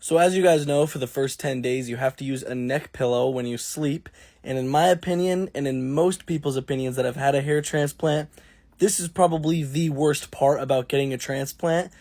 So as you guys know, for the first 10 days, you have to use a neck pillow when you sleep. And in my opinion, and in most people's opinions that have had a hair transplant, this is probably the worst part about getting a transplant.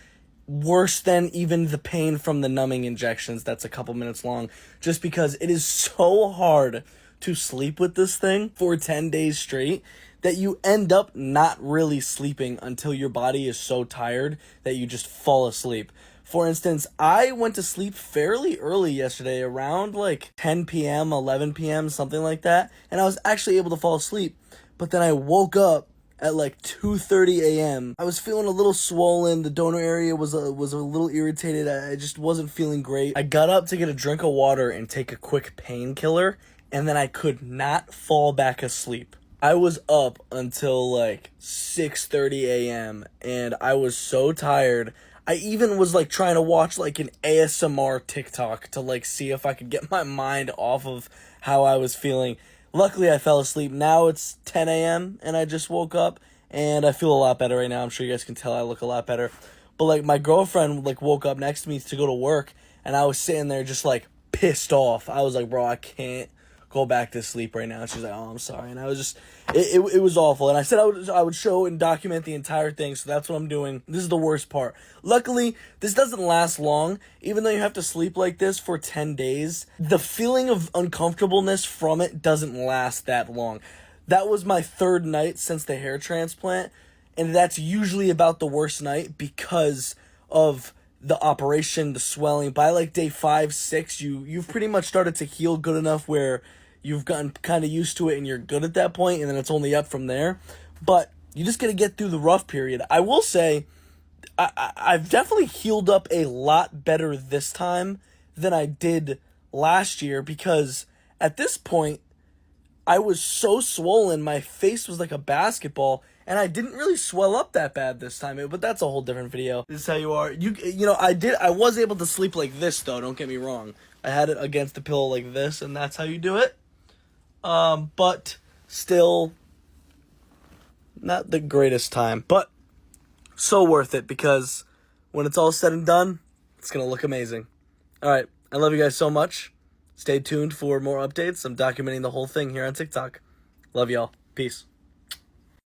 Worse than even the pain from the numbing injections that's a couple minutes long. Just because it is so hard to sleep with this thing for 10 days straight that you end up not really sleeping until your body is so tired that you just fall asleep. For instance, I went to sleep fairly early yesterday, around like 10 p.m., 11 p.m., something like that, and I was actually able to fall asleep. But then I woke up at like 2:30 a.m. I was feeling a little swollen. The donor area was a little irritated. I just wasn't feeling great. I got up to get a drink of water and take a quick painkiller, and then I could not fall back asleep. I was up until like 6:30 a.m. and I was so tired. I even was like trying to watch like an ASMR TikTok to like see if I could get my mind off of how I was feeling. Luckily, I fell asleep. Now it's 10 a.m. and I just woke up and I feel a lot better right now. I'm sure you guys can tell I look a lot better. But like my girlfriend like woke up next to me to go to work and I was sitting there just like pissed off. I was like, bro, I can't go back to sleep right now. And she's like, oh, I'm sorry. And I was just, it was awful. And I said I would show and document the entire thing. So that's what I'm doing. This is the worst part. Luckily, this doesn't last long. Even though you have to sleep like this for 10 days, the feeling of uncomfortableness from it doesn't last that long. That was my third night since the hair transplant. And that's usually about the worst night because of the operation, the swelling. By like day 5, 6, you've pretty much started to heal good enough where you've gotten kind of used to it and you're good at that point, and then it's only up from there. But you just got to get through the rough period. I will say I've definitely healed up a lot better this time than I did last year, because at this point I was so swollen, my face was like a basketball, and I didn't really swell up that bad this time. But that's a whole different video. This is how you are. You know, I was able to sleep like this though, don't get me wrong. I had it against the pillow like this, and that's how you do it. But still not the greatest time, but so worth it, because when it's all said and done, it's going to look amazing. All right. I love you guys so much. Stay tuned for more updates. I'm documenting the whole thing here on TikTok. Love y'all. Peace.